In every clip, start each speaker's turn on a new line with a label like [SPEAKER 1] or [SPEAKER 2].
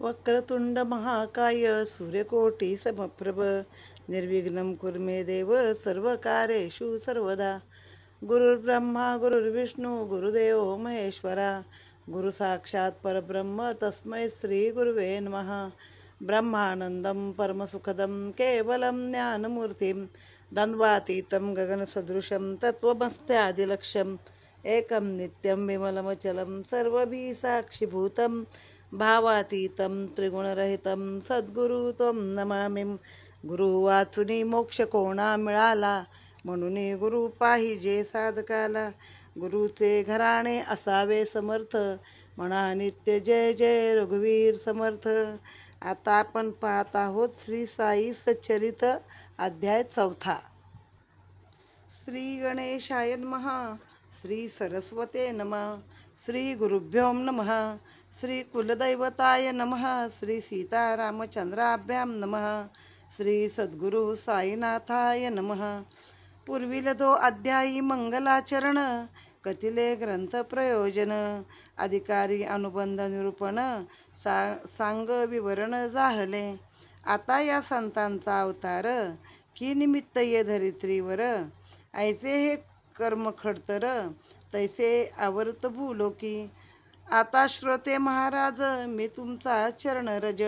[SPEAKER 1] वक्रतुंड महाकाय सूर्यकोटी समप्रभ निर्विघ्नं कुरु मे देव सर्वकार्येषु सर्वदा. गुरुर्ब्रह्मा गुरुर्विष्णू गुरुदेव महेश्वरा गुरु साक्षात परब्रह्म तस्मै श्री गुरुवे नमः. ब्रह्मानंदं परमसुखदं केवलं ज्ञानमूर्तिं द्वन्द्वातीतं गगनसदृशं तत्त्वमस्यादिलक्ष्यम् एकं नित्यं विमलमचलं सर्वभिः साक्षीभूतं भावातीतं त्रिगुणरहितं सद्गुरु त्वं नमामि. गुरु वाचुनी मोक्ष कोणा मिळाला म्हणून गुरु पाहिजे साधकाला. गुरुचे घराणे असावे समर्थ म्हणा नित्य जय जय रघुवीर समर्थ. आता आपण पाहत आहोत श्री साई सच्चरित अध्याय 4. श्री गणेशाय नमः. श्री सरस्वते नमः. श्री गुरुभ्यो नमः. श्री कुलदैवताय नमः. श्री सीतारामचंद्राभ्यां नमः. श्री सद्गुरु साईनाथाय नमः. पूर्वील अध्यायी मंगलाचरण कथिले ग्रंथ प्रयोजन अधिकारी अनुबंध निरूपण सांग विवरण जाहले. आता या संतांचा अवतार की निमित्त ये धरित्रीवर ऐसे हे कर्म खडतर तैसे आवर्त भूलोकी. आता श्रोते महाराज मी तुमचा चरणरज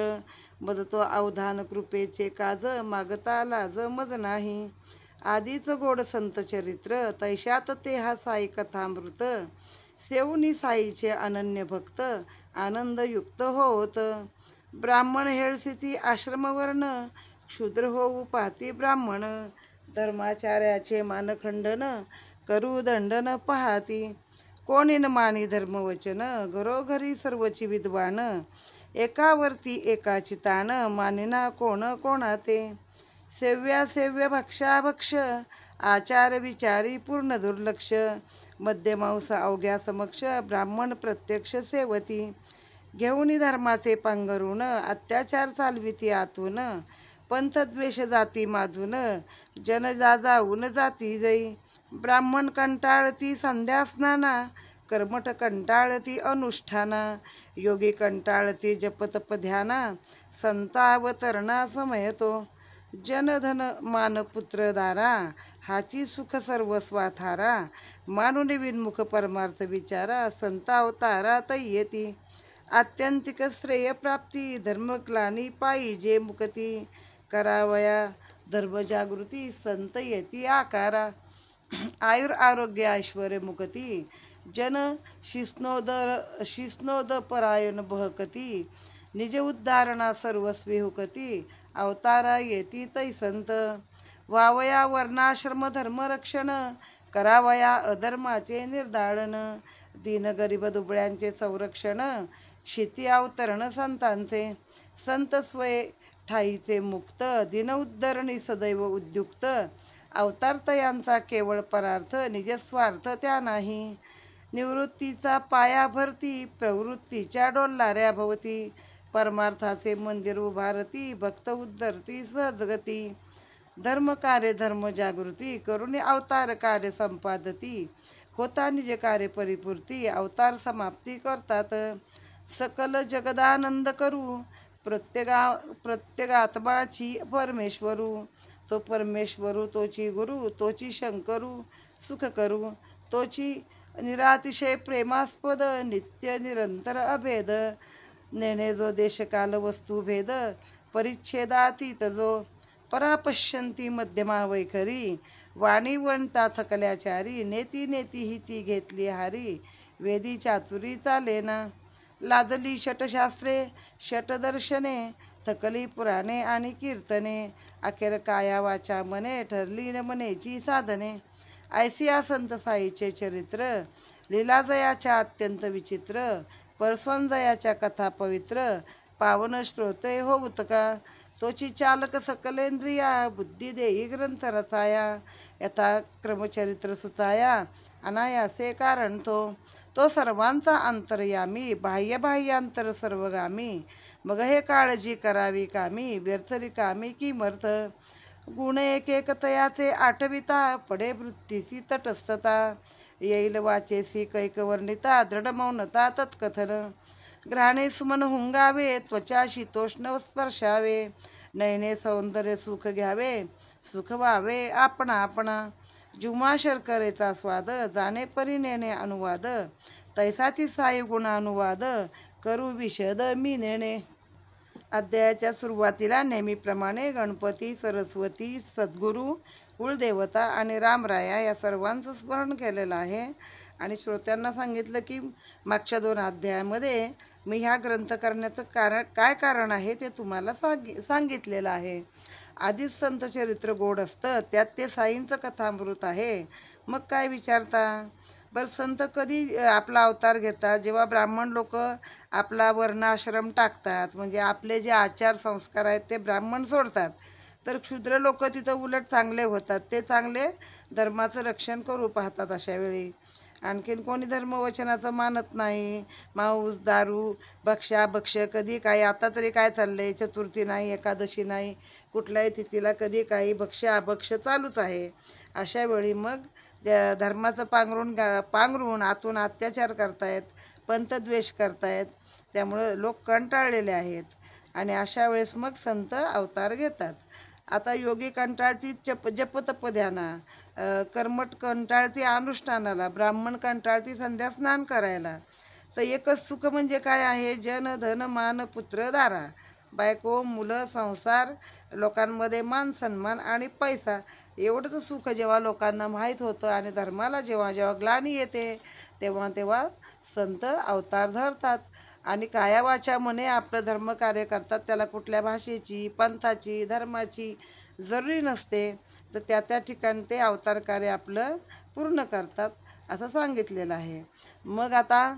[SPEAKER 1] बदतो अवधान कृपेचे काज मागता लाज मज नाही. आधीच गोड संत चरित्र तैशात ते हा साई कथामृत सेवनी साईचे अनन्य भक्त आनंदयुक्त होत. ब्राह्मण हेळसिती आश्रमवर्ण क्षुद्र होऊ पाहती ब्राह्मण धर्माचार्याचे मानखंडन करू दंडन पाहती. कोणी न मानी धर्मवचन घरोघरी सर्वची विद्वान एकावरती एकाची ताण मानिना कोण कोणाते. सेव्या सेव्य भक्षा भक्ष आचार विचारी पूर्ण दुर्लक्ष मध्यमांस अवघ्या समक्ष ब्राह्मण प्रत्यक्ष सेवती. घेऊनी धर्माचे पांघरून अत्याचार चालविती आतून पंथद्वेष जाती माजून जन जाजाऊन जाती जाई. ब्राह्मण कंटाळती संध्या स्नाना कर्मठ कंटाळती अनुष्ठाना योगी कंटाळती जपतप ध्याना संतावतरणा समयतो. जनधन मान पुत्र दारा हाची सुख सर्वस्वाथारा मानुन विनमुख परमार्थ विचारा संतावतारा तय्यती. आत्यंतिक श्रेय प्राप्ती धर्मग्लानी पाहिजे मुक्ती करावया धर्मजागृती संत येती आकारा. आयुर आरोग्य ऐश्वर्य मुक्ती जन शिस्नोद परायण बहकती. निज उद्धारणा सर्वस्वी हुकती अवतारा येती तै संत. वावया वर्णाश्रम धर्मरक्षण करावया अधर्माचे निर्धारण दीन गरीब दुबळ्यांचे संरक्षण क्षिती अवतरण संतांचे. संत स्वय ठाईचे मुक्त दिन उद्धरणी सदैव उद्युक्त अवतार तयांचा केवळ परार्थ निजस्वार्थ त्या नाही. निवृत्तीचा पाया भरती प्रवृत्तीच्या डोलणाऱ्या भवती परमार्थाचे मंदिर उभारती भक्त उद्धरती सहजगती. धर्म कार्य धर्म जागृती करुणी अवतार कार्य संपादती होता निज कार्य परिपूर्ती अवतार समाप्ती करतात. सकल जगदानंद करू प्रत्येगात्माची परमेश्वरू. तो परमेश्वरू तोची गुरु तोची शंकरू सुख करू तोची निरातिशय प्रेमास्पद नित्य निरंतर अभेद. नेणे जो देशकाल वस्तुभेद परिच्छेदातीत जो परापश्यंती मध्यमा वैखरी. वाणी वणता थकल्याचारी नेती नेती ही ती घेतली हारी. वेदी चातुरी चालेना लाजली षटशास्त्रे षटदर्शने थकली पुराणे आणि कीर्तने. अखेर काया वाचा मने ठरली न मनेची साधने. ऐसिया संत साईचे चरित्र लीलाजयाच्या अत्यंत विचित्र परस्वंजयाच्या कथा पवित्र पावन श्रोते होऊत का. तोची चालक सकलेंद्रिया बुद्धी देई ग्रंथ रचाया यथा क्रमचरित्र सुचाया अनायासे कारण तो सर्वांचा अंतर्यामी बाह्य बाह्यांतर सर्वगामी. मग हे काळजी करावी कामी व्यर्थ रिकामी किमर्थ. गुण एक एक तयाचे आठविता पडे वृत्तीसी तटस्थता. येईल वाचेसी कैकवर्णिता दृढ मौनता तत्कथन. ग्रहाणे सुमन हुंगावे, त्वचा शीतोष्ण स्पर्शावे, नयने सौंदर्य सुख घ्यावे, सुख व्हावे आपणा आपणा. जुमा शर्करेचा स्वाद, जाणे परी नेणे अनुवाद, तैसाची साई गुणानुवाद, करू विशद मी नेणे. अध्यायाच्या सुरुवातीला नेहमीप्रमाणे गणपती, सरस्वती, सद्गुरू, कुलदेवता आणि रामराया या सर्वांचं स्मरण केलेलं आहे. आणि श्रोत्यांना सांगितलं की मागच्या 2 अध्यायामध्ये मी ह्या ग्रंथ करण्याचं काय कारण आहे ते तुम्हाला सांगितलेलं आहे. आधीच संत चरित्र गोड असतं, त्यात ते साईंचं कथामृत आहे. मग काय विचारता? बरं, संत कधी आपला अवतार घेतात? जेव्हा ब्राह्मण लोक आपला वर्णाश्रम टाकतात, म्हणजे आपले जे आचार संस्कार आहेत ते ब्राह्मण सोडतात, तर क्षुद्र लोक तिथं उलट चांगले होतात. ते चांगले धर्माचं रक्षण करू पाहतात अशा वेळी. आणखीन कोणी धर्मवचनाचं मानत नाही. मांस, दारू, भक्ष कधी काही. आता तरी काय चाललंय, चतुर्थी नाही, एकादशी नाही, कुठल्याही तिथीला कधी काही भक्ष चालूच आहे. अशा वेळी मग त्या धर्माचं पांघरून आतून अत्याचार करतायत, पंथद्वेष करतायत. त्यामुळं लोक कंटाळलेले आहेत आणि अशा वेळेस मग संत अवतार घेतात. आता योगी कंटाळती जपतप ध्याना, कर्मठ कंटाळती अनुष्ठानाला, ब्राह्मण कंटाळती संध्या स्नान करायला. तर एकच सुख म्हणजे काय आहे? जन धन मान पुत्र दारा, बायको, मुलं, संसार, लोकांमध्ये मान सन्मान आणि पैसा. एवढंच सुख जेव्हा लोकांना माहीत होतं आणि धर्माला जेव्हा जेव्हा ग्लानी येते तेव्हा तेव्हा संत अवतार धरतात आणि काया वाचा मने आपलं धर्मकार्य करतात. त्याला कुठल्या भाषेची, पंथाची, धर्माची जरुरी नसते. तर त्या ठिकाणी ते अवतार कार्य आपलं पूर्ण करतात असं सांगितलेलं आहे. मग आता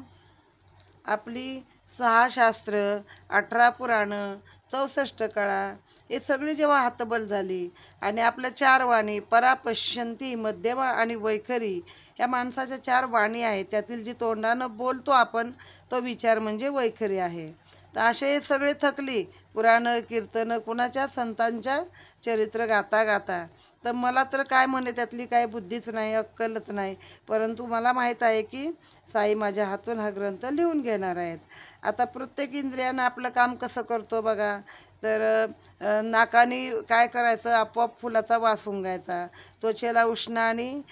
[SPEAKER 1] आपली 6 शास्त्र, 18 पुराणं, 64 कळा हे सगळी जेव्हा हातबल झाली आणि आपल्या 4 वाणी, परापश्यंती, मध्यमा आणि वैखरी, ह्या माणसाच्या 4 वाणी आहेत. त्यातील जी तोंडानं बोलतो आपण तो विचार म्हणजे वैखरी आहे. तर असे सगळे थकली पुराणं, कीर्तनं, कुणाच्या संतांच्या चरित्र गाता गाता. तर मला तर काय म्हणे त्यातली काय बुद्धीच नाही, अक्कलच नाही. परंतु मला माहीत आहे की साई माझ्या हातून हा ग्रंथ लिहून घेणार आहेत. आता प्रत्येक इंद्रियानं आपलं काम कसं करतो बघा. तर नाकाने काय करायचं, आपोआप फुलाचा वास हुंगायचा. त्वचेला उष्ण आणि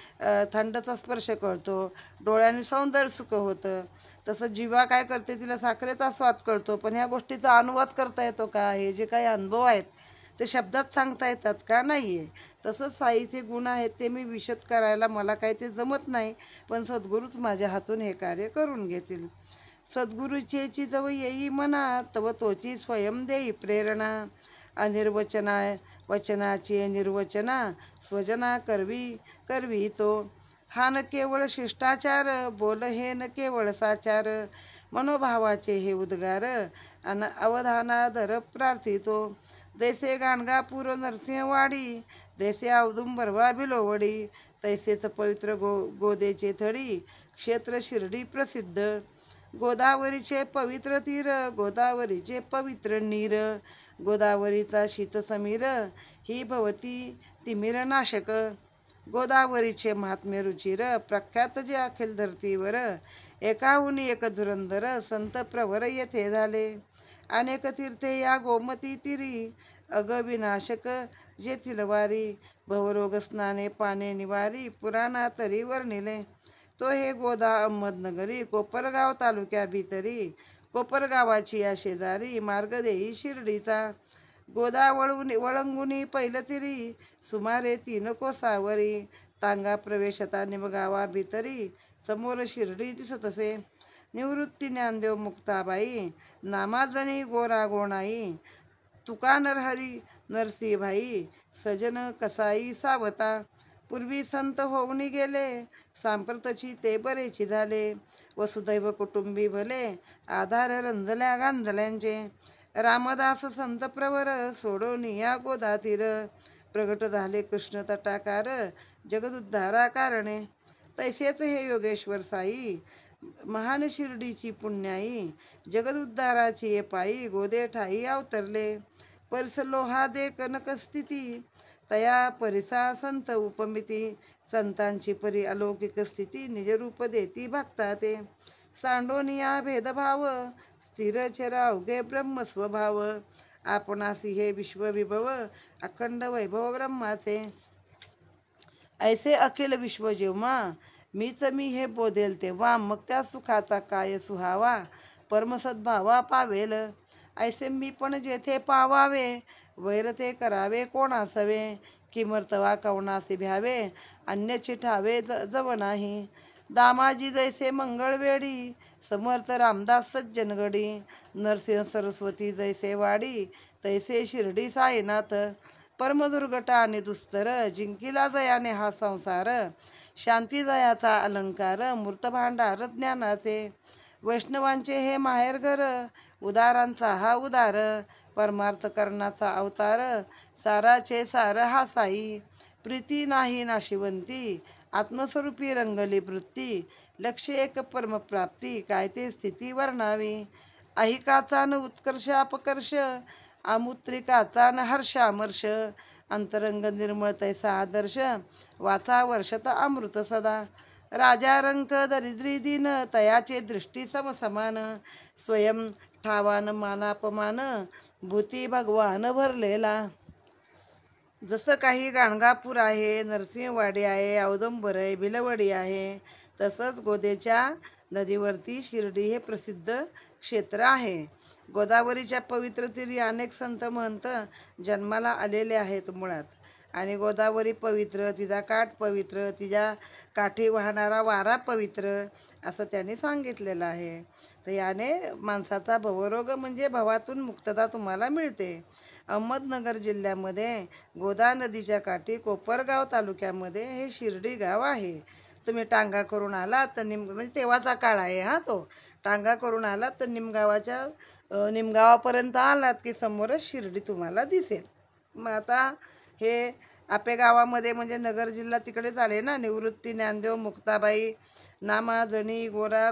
[SPEAKER 1] थंडचा स्पर्श कळतो. डोळ्याने सौंदर्य सुख होतं. तसं जीवा काय करते, तिला साखरेचा स्वाद कळतो. पण ह्या गोष्टीचा अनुवाद करता येतो का? हे जे काही अनुभव आहेत ते शब्दात सांगता येतात का? नाही आहे. तसंच साईचे गुण आहेत ते मी विशद करायला मला काही ते जमत नाही. पण सद्गुरूच माझ्या हातून हे कार्य करून घेतील. सद्गुरूचेची जवळ येई मना, तव तोची स्वयं देई प्रेरणा. अनिर्वचना वचनाची निर्वचना, स्वजना करवी तो. हा न केवळ शिष्टाचार, बोल हे न केवळ साचार. मनोभावाचे हे उद्गार, अन अवधानादर प्रार्थितो. जैसे गाणगापूर नरसिंहवाडी, जैसे औदुंबरवा भिलोवडी, तैसेच पवित्र गोदेचे थडी, क्षेत्र शिर्डी प्रसिद्ध. गोदावरीचे पवित्र तीर, गोदावरीचे पवित्र नीर, गोदावरीचा शीतसमीर, ही भवती तिमिर नाशक. गोदावरीचे महात्म्य रुचिर, प्रख्यात जे अखिल धरतीवर. एकाहून एक धुरंधर संत प्रवर येथे झाले. अनेक तीर्थे या गोमती तिरी, अग विनाशक जेथील वारी. भवरोग स्नाने पाने निवारी, पुराणा तरी वर्णिले. तो हे गोदा अहमदनगरी, कोपरगाव तालुक्या भीतरी. कोपरगावाची या शेजारी, मार्ग देई शिर्डीचा. गोदा वळंगुनी पैलतिरी, सुमारे 3 कोसावरी. तांगा प्रवेशता निमगावा भीतरी, समोर शिर्डी दिसतसे. निवृत्ती ज्ञानदेव मुक्ताबाई, नामाजणी गोरा गोणाई. तुका नरहरी नरसिंहभाई, सजन कसाई सावता. पूर्वी संत होऊन गेले, सांप्रतची ते बरेची झाले. वसुदैव कुटुंबी भले, आधार रंजल्या गांजल्यांचे. रामदास संत प्रवर, सोडून या गोदा तीर. प्रगट झाले कृष्ण तटाकार, जगदुद्धारा कारणे. तैसेच हे योगेश्वर साई, महान शिर्डीची पुण्याई. जगदुद्धाराची ये पायी, गोदे ठाई अवतरले. परिस लोहा दे कनकस्थिती, तया परिसा संत उपमिती. संतांची परी अलौकिक स्थिती, निजरूप देती भक्ता ते. सांडोनिया भेदभाव, स्थिर चर अवघे ब्रह्म स्वभाव. आपणासी हे विश्वविभव, अखंड वैभव ब्रह्माचे. ऐसे अखिल विश्व जेव्हा, मीच मी हे बोधेल तेव्हा, मग त्या सुखाचा काय सुहावा, परमसद्भावा पावेल. ऐसे मी पण जेथे पावावे, वैर ते करावे कोणासवे. किमर्तवा कवनासे भ्यावे, अन्यची ठावे जव नाही. दामाजी जैसे मंगळवेडी, समर्थ रामदास सज्जनगडी. नरसिंह सरस्वती जैसे वाडी, तैसे शिर्डी साईनाथ. परमदुर्गट आणि दुस्तर, जिंकिला जयाने हा संसार. शांती जयाचा अलंकार, मूर्त भांडार ज्ञानाचे. वैष्णवांचे हे माहेरघर, उदारांचा हा उदार. परमार्थ करणाचा अवतार, साराचे सार हा साई. प्रीती नाही नाशिवंती, आत्मस्वरूपी रंगली वृत्ती. लक्ष एक परमप्राप्ती, काय ते स्थिती वर्णावी. ऐहिकाचा न उत्कर्ष अपकर्ष, आमुत्रिकाचा न हर्षामर्ष. अंतरंग निर्मळ तैसा आदर्श, वाचा वर्षत अमृत सदा. राजा रंक दरिद्री दिन, तयाचे दृष्टी समसमान. स्वयं ठावान मानापमान, भूती भगवान भरलेला. जसं काही गाणगापूर आहे, नरसिंहवाडी आहे, औदुंबर भिलवडी आहे, तसंच गोदेच्या नदीवरती शिर्डी हे प्रसिद्ध क्षेत्र आहे. गोदावरीच्या पवित्र तीरी अनेक संत महंत जन्माला आलेले आहेत मुळात. आणि गोदावरी पवित्र, तिचा काठ पवित्र, तिच्या काठी वाहणारा वारा पवित्र, असं त्यांनी सांगितलेलं आहे. तर याने माणसाचा भवरोग म्हणजे भवातून मुक्तता तुम्हाला मिळते. अहमदनगर जिल्ह्यामध्ये गोदा नदीच्या काठी कोपरगाव तालुक्यामध्ये हे शिर्डी गाव आहे. तुम्ही टांगा करून आलात तर म्हणजे तेव्हाचा काळ आहे हा तो. टांगा करून आलात तर निमगावापर्यंत आलात की समोरच शिर्डी तुम्हाला दिसेल. मग आता हे आपे गावामध्ये म्हणजे नगर जिल्हा तिकडेच आले ना. निवृत्ती, ज्ञानदेव, मुक्ताबाई, नामा, जणी, गोरा,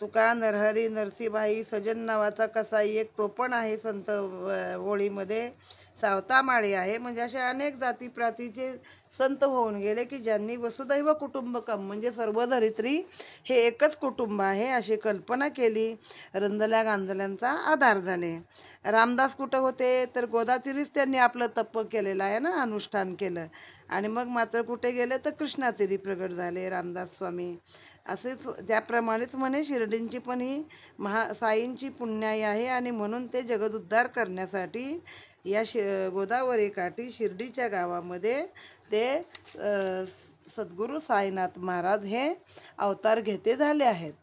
[SPEAKER 1] तुका, नरहरी, नरसीबाई, सजन नावाचा कसाई एक तो पण आहे संत होळीमध्ये. सावतामाळी आहे. म्हणजे असे अनेक जातीप्रातीचे संत होऊन गेले की ज्यांनी वसुदैव कुटुंबकम म्हणजे सर्व धरित्री हे एकच कुटुंब आहे अशी कल्पना केली. रंजल्या गांजल्यांचा आधार झाले. रामदास कुठं होते तर गोदातीरीच त्यांनी आपलं तप केलेलं आहे ना, अनुष्ठान केलं. आणि मग मात्र कुठे गेले तर कृष्णातीरी प्रगट झाले रामदास स्वामी. असेच त्याप्रमाणेच म्हणे शिर्डींची पण ही साईंची पुण्याई आहे. आणि म्हणून ते जगदुद्धार करण्यासाठी या गोदावरी काठी शिर्डीच्या गावामध्ये ते सद्गुरू साईनाथ महाराज हे अवतार घेते झाले आहेत.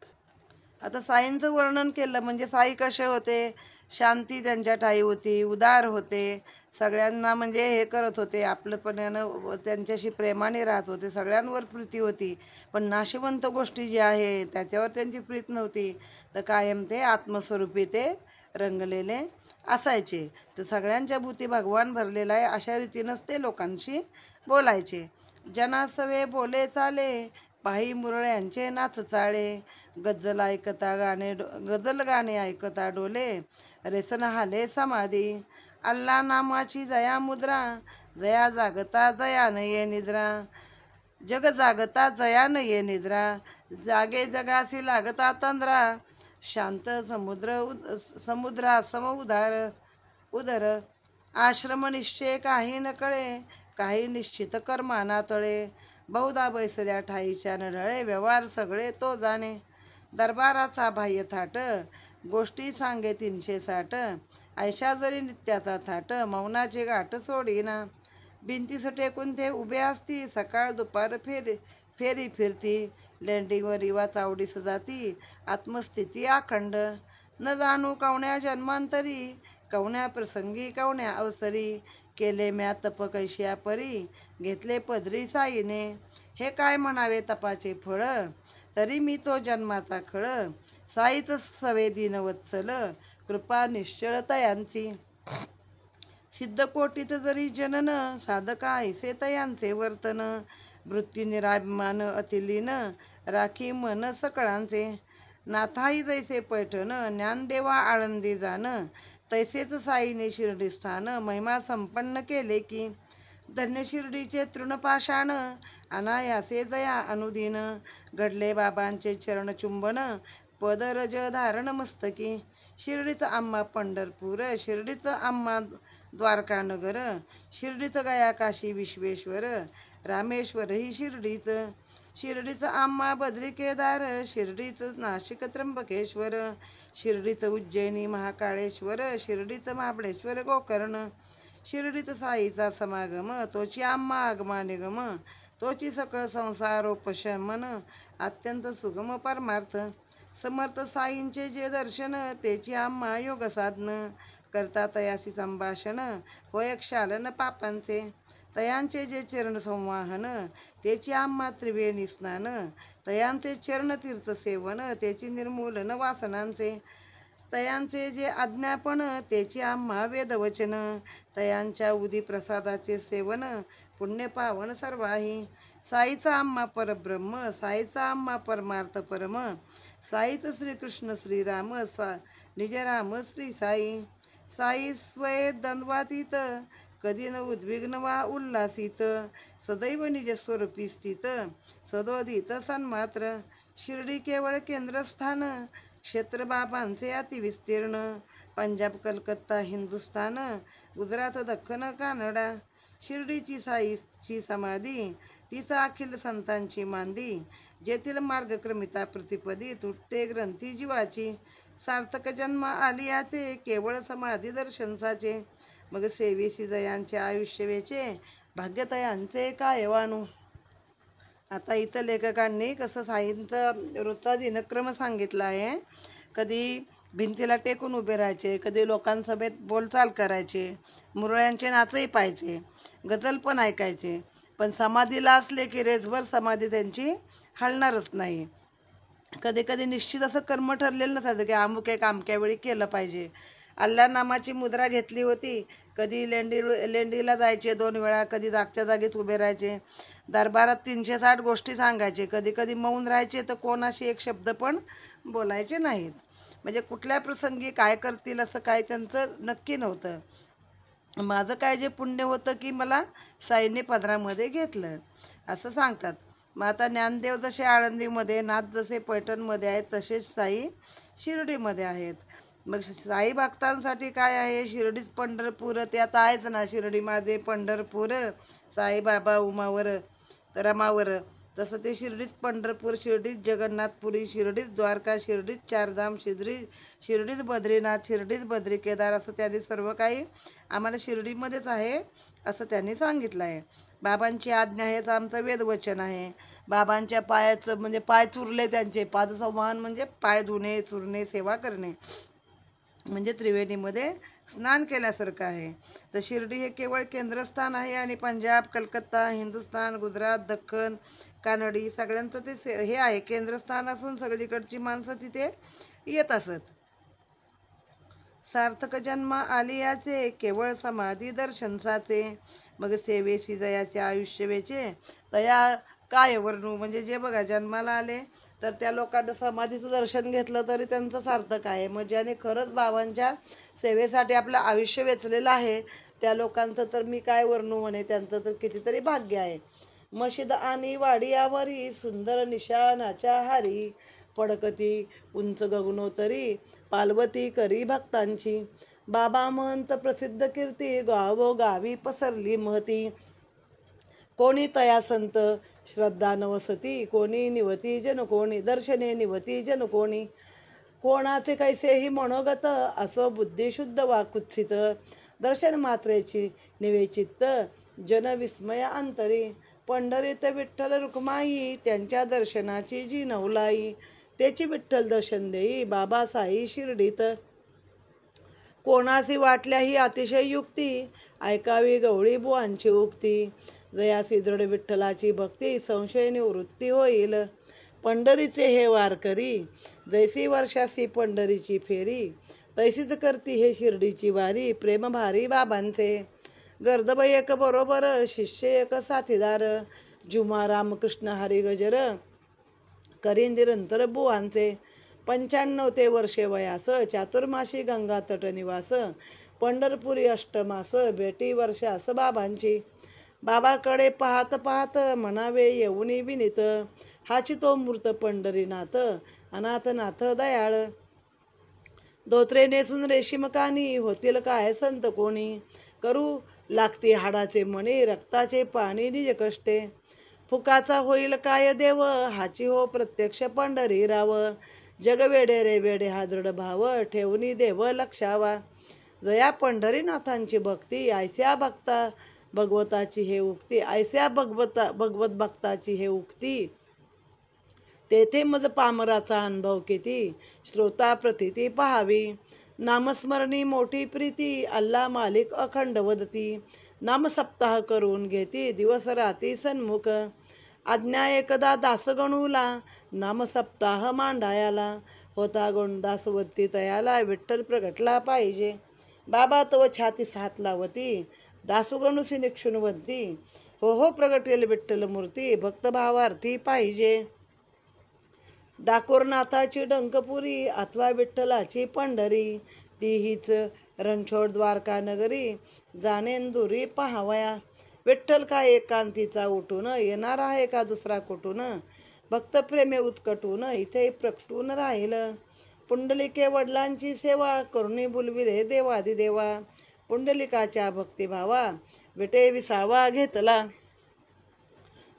[SPEAKER 1] आता साईंचं वर्णन केलं म्हणजे साई कसे होते. शांती त्यांच्या ठाई होती, उदार होते, सगळ्यांना म्हणजे हे करत होते, आपलंपणानं त्यांच्याशी प्रेमाने राहत होते, सगळ्यांवर प्रीती होती. पण नाशिवंत गोष्टी जी आहे त्याच्यावर त्यांची प्रीत नव्हती. तर कायम ते आत्मस्वरूपी ते रंगलेले असायचे. तर सगळ्यांच्या भूती भगवान भरलेला आहे अशा रीतीनंच ते लोकांशी बोलायचे. जनासवे बोले चाले, पायी मुरळ्यांचे नाच चाळे. गजल गाणे ऐकता डोले, रेसन हाले समाधी. अल्ला नामाची जया मुद्रा, जया जागता जया नये निद्रा. जग जागता जया नये निद्रा, जागे जगासी लागता तंद्रा. शांत समुद्रा सम उदर. आश्रम निश्चय काही न कळे, काही निश्चित कर्माना तळे. बहुधा बैसल्या ठाईच्या नढळे, व्यवहार सगळे तो जाणे. दरबाराचा बाह्य थाट, गोष्टी सांगे 360. ऐशा जरी नित्याचा थाट, मौनाचे गाठ सोडीना. भिंतीस टेकून ते उभे असती, सकाळ दुपार फेरी फिरती. लेंडिंगवर रिवा चावडीस जाती, आत्मस्थिती अखंड. न जाणू कवण्या जन्मांतरी, कवण्या प्रसंगी कवण्या अवसरी. केले म्या तप कैशिया परी, घेतले पदरी साईने. हे काय म्हणावे तपाचे फळ, तरी मी तो जन्माचा खळ. साईच सवे दीनवत्सल, कृपा निश्चळ तयांची. सिद्ध कोटीत जरी जनन, साधका ऐसे तयांचे वर्तन. वृत्ती निराभिमान अतिलीन, राखी मन सकळांचे. नाथाई जैसे पैठण, ज्ञानदेवा आळंदी जाण. तैसेच साईने शिर्डी स्थान, महिमा संपन्न केले की. धन्य शिर्डीचे तृणपाषाण, अनायासे जया अनुदिन. घडले बाबांचे चरणचुंबन, पदरज धारण मस्तकी. शिर्डीचं आम्हा पंढरपूर, शिर्डीचं आम्हा द्वारकानगर, शिर्डीचं गया काशी विश्वेश्वर, रामेश्वर ही शिर्डीचं. शिर्डीचं आम्हा बद्री केदार, शिर्डीचं नाशिक त्र्यंबकेश्वर, शिर्डीचं उज्जैनी महाकाळेश्वर, शिर्डीचं महाबळेश्वर गोकर्ण. शिर्डीत साईचा समागम, तोची आम्हा आगमा निगम, तोची सकळ संसारोपशमन, अत्यंत सुगम परमार्थ. समर्थ साईंचे जे दर्शन, तेची आम्हा योग साधन, करता तयाशी संभाषण, होय क्षालन पापांचे. तयांचे जे चरण संवाहन, तेची आम्हा त्रिवेणी स्नान, तयांचे चरणतीर्थ सेवन, तेची निर्मूलन वासनांचे. तयांचे जे आज्ञापन, तेची आम्हा वेदवचन, तयांच्या उदी प्रसादाचे सेवन, पुण्य पावन सर्वाही. साईचा आम्हा परब्रह्म, साईचा आम्हा परमार्थ परम, साईच श्रीकृष्ण श्रीराम, निजराम श्री साई. साई स्वय द्वंद्वातीत, कधी न उद्विग्न वा उल्हासित, सदैव निज स्वरूपी स्थित, सदोदित सन्मात्र. शिर्डी केवळ केंद्रस्थान, क्षेत्र बाबांचे अतिविस्तीर्ण, पंजाब कलकत्ता हिंदुस्थान, गुजरात दख्खन कानडा. शिर्डीची साईची समाधी, तिचा अखिल संतांची मांदी, जेथील मार्गक्रमिता प्रतिपदी, तुटते ग्रंथी जीवाची. सार्थक जन्म आलियाचे, केवळ समाधी दर्शनसाचे, मग सेवेशी जयांचे आयुष्य वेचे, भाग्यतयांचे काय वाणू. आता इथं लेखकांनी कसं साईंचं रोजचा दिनक्रम सांगितला आहे. कधी भिंतीला टेकून उभे राहायचे, कधी लोकांसभेत बोलचाल करायचे, मुरळ्यांचे नाचही पाहायचे, गझल पण ऐकायचे. पण समाधीला असले की रेजभर समाधी त्यांची हलणारच नाही. कधी कधी निश्चित असं कर्म ठरलेलं नसायचं की अमुक एक अमक्या वेळी केलं पाहिजे. अल्ला नामाची मुद्रा घेतली होती. कधी लेंडीला जायचे 2 वेळा, कधी जागच्या जागेत उभे राहायचे, दरबारात 360 गोष्टी सांगायचे, कधी कधी मौन राहायचे, तर कोणाशी एक शब्द पण बोलायचे नाहीत. म्हणजे कुठल्या प्रसंगी काय करतील असं काय त्यांचं नक्की नव्हतं. माझं काय जे पुण्य होतं की मला साईंनी पदरामध्ये घेतलं असं सांगतात. मग आता ज्ञानदेव जसे आळंदीमध्ये, नाथ जसे पैठणमध्ये आहेत, तसेच साई शिर्डीमध्ये आहेत. मग साई भक्तांसाठी काय आहे, शिर्डीच पंढरपूर, ते आता आहेच ना, शिर्डी माझे पंढरपूर, साईबाबा उमावर रमावर. तसं ते शिर्डीच पंढरपूर, शिर्डीच जगन्नाथपुरी, शिर्डीच द्वारका, शिर्डीच चारधाम, शिर्डीच बद्रीनाथ, शिर्डीच बद्री केदार, असं त्यांनी सर्व काही आम्हाला शिर्डीमध्येच आहे असं त्यांनी सांगितलं आहे. बाबांची आज्ञा हेच आमचं वेदवचन आहे. बाबांच्या पायाचं म्हणजे पाय चुरले, त्यांचे पादसंवाहन म्हणजे पाय धुणे, चुरणे, सेवा करणे, म्हणजे त्रिवेणीमध्ये स्नान केल्यासारखं आहे. तर शिर्डी हे केवळ केंद्रस्थान आहे आणि पंजाब, कलकत्ता, हिंदुस्थान, गुजरात, दख्खन, कानडी सगळ्यांचं ते हे आहे, केंद्रस्थान असून सगळीकडची माणसं तिथे येत असत. सार्थक जन्म आलियाचे, केवळ समाधी दर्शनसाचे, मग सेवेशी जयाचे आयुष्य वेचे, तया काय वर्णू. म्हणजे जे बघा जन्माला आले तर त्या लोकांना समाधीचं दर्शन घेतलं तरी त्यांचं सार्थक आहे. मग ज्याने खरंच बाबांच्या सेवेसाठी आपलं आयुष्य वेचलेलं आहे त्या लोकांचं तर मी काय वर्णू म्हणे, त्यांचं तर कितीतरी भाग्य आहे. मशिद आणि वाडियावरी, सुंदर निशाणाच्या हारी, पडकती उंच गगनोतरी, पालवती करी भक्तांची. बाबा महंत प्रसिद्ध कीर्ती, गावोगावी पसरली महती. कोणी तया संत श्रद्धा नवसती, कोणी निवती जन कोणी, दर्शने निवती जन कोणी. कोणाचे कैसेही मनोगत, असो बुद्धिशुद्ध वा कुत्सित. दर्शन मात्रेची निवे चित्त, जन विस्मय अंतरी. पंढरीत विठ्ठल रुक्माई, त्यांच्या दर्शनाची जी नवलाई. त्याची विठ्ठल दर्शन देई बाबा साई शिर्डीत. कोणासी वाटल्या ही अतिशय युक्ती, ऐकावी गवळी बुवांची उक्ती. जयासी दृढ विठ्ठलाची भक्ती, संशय निवृत्ती होईल. पंढरीचे हे वारकरी, जैसी वर्षासी पंढरीची फेरी, तैसीच करती हे शिर्डीची वारी. प्रेम भारी बाबांचे, गर्दब एक बरोबर, शिष्य एक साथीदार. जुमा रामकृष्ण हरी गजर, करी निरंतर बुवांचे. 95 ते वर्षे वयास, चातुर्माशी गंगा तट निवास. पंढरपुरी अष्टमास, भेटी वर्षास बाबांची. बाबाकडे पाहत पाहत, म्हणावे येऊनी विनीत. हाची तो मूर्त पंढरीनाथ, अनाथनाथ दयाळ. धोत्रे नेसून रेशीम कानी, होतील काय संत कोणी. करू लागते हाडाचे मणी, रक्ताचे पाणी निज कष्टे. फुकाचा होईल काय देव, हाची हो प्रत्यक्ष पंढरी राव. जग वेडे रे वेडे हा दृढ भाव, ठेवणी देव लक्षावा. जया पंढरीनाथांची भक्ती, ऐस्या भक्ता भगवताची हे उक्ती. ऐस्या भगवत भक्ताची हे उक्ती. तेथे मज पामराचा अनुभव किती, श्रोता प्रतिती पहावी. नामस्मरणी मोठी प्रीती, अल्ला मालिक अखंड वदती. नाम सप्ताह करून घेती, दिवस राती सन्मुख. आज्ञा एकदा दासगणूला, नाम सप्ताह मांडायाला. होता गुण दासवती तयाला, विठ्ठल प्रगटला पाहिजे. बाबा तव छातीस हात लावती, दासगणुसी निक्षुणवंती. हो हो प्रगटेल विठ्ठल मूर्ती, भक्तभावार्थी पाहिजे. डाकोरनाथाची डंकपुरी, अथवा विठ्ठलाची पंढरी. ती हीच रणछोड द्वारका नगरी, जाणेन दुरी पहावया. विठ्ठल काय एकांतीचा उठून, येणार आहे का दुसरा कुठून. भक्तप्रेमे उत्कटून, इथे प्रकटून राहिलं. पुंडलिके वडिलांची सेवा, करुणी बुलविले देवादिदेवा. पुंडलिकाच्या भक्तिभावा, विटे विसावा घेतला.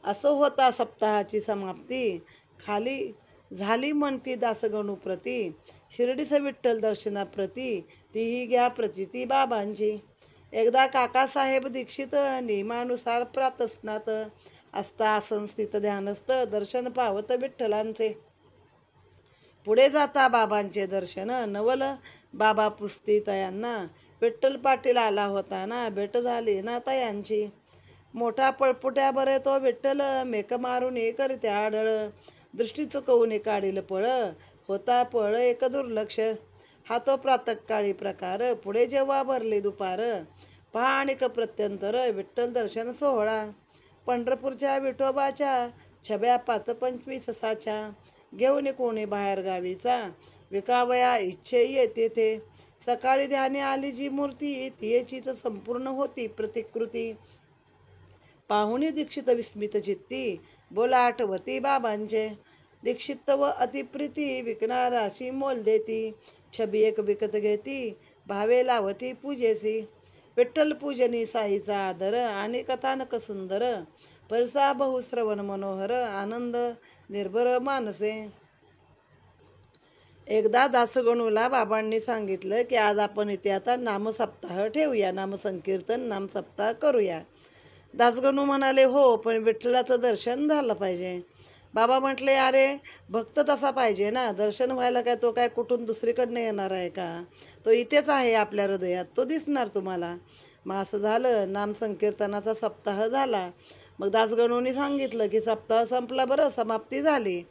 [SPEAKER 1] असं होता सप्ताहाची समाप्ती, खाली झाली म्हणती दासगणूप्रती. शिर्डीस विठ्ठल दर्शनाप्रती, तीही घ्या प्रचिती बाबांची. एकदा काकासाहेब दीक्षित, नियमानुसार प्रातस्नात. असता संस्थित ध्यानस्थ, दर्शन पावत विठ्ठलांचे. पुढे जाता बाबांचे दर्शन, नवल बाबा पुसती तयांना. विठ्ठल पाटील आला होता ना, भेट झाली ना तयांची. मोठा पळपुट्या बरे तो विठ्ठल, मेक मारून करीत्या आढळ. दृष्टी चुकवून काढील पळ, होता पळ एक दुर्लक्ष. हा तो प्रातःकाळी प्रकार, पुढे जेव्हा भरली दुपार. पहा आणिक प्रत्यंतर, विठ्ठल दर्शन सोहळा. पंढरपूरच्या विठोबाच्या, छब्या 5-25 साच्या. घेऊन कोणी बाहेर गावीचा, विकावया इच्छे येते ते. सकाळी ध्यानी आली जी मूर्ती, तियेचीच संपूर्ण होती प्रतिकृती. पाहुणी दीक्षित विस्मित चित्ती, बोला आठवती बाबांचे. दीक्षित व अतिप्रीती, विकणाराशी मोल देती. छबी एक विकत घेती, भावे लावती पूजेसी. विठ्ठल पूजनी साईचा आदर, आणि कथानक सुंदर. परसा बहुश्रवण मनोहर, आनंद निर्भर मानसे. एकदा दासगणूला बाबांनी सांगितलं की आज आपण इथे आता नामसप्ताह ठेवूया, नामसंकीर्तन नामसप्ताह करूया. दासगणू म्हणाले हो, पण विठ्ठलाचं दर्शन झालं पाहिजे. बाबा म्हटले अरे भक्त तसा पाहिजे ना, दर्शन व्हायला काय तो काय कुठून दुसरीकडनं येणार आहे का, तो इथेच आहे आपल्या हृदयात, तो दिसणार तुम्हाला. मग असं झालं, नामसंकीर्तनाचा सप्ताह झाला. मग दासगणूंनी सांगितलं की सप्ताह संपला, बरं समाप्ती झाली.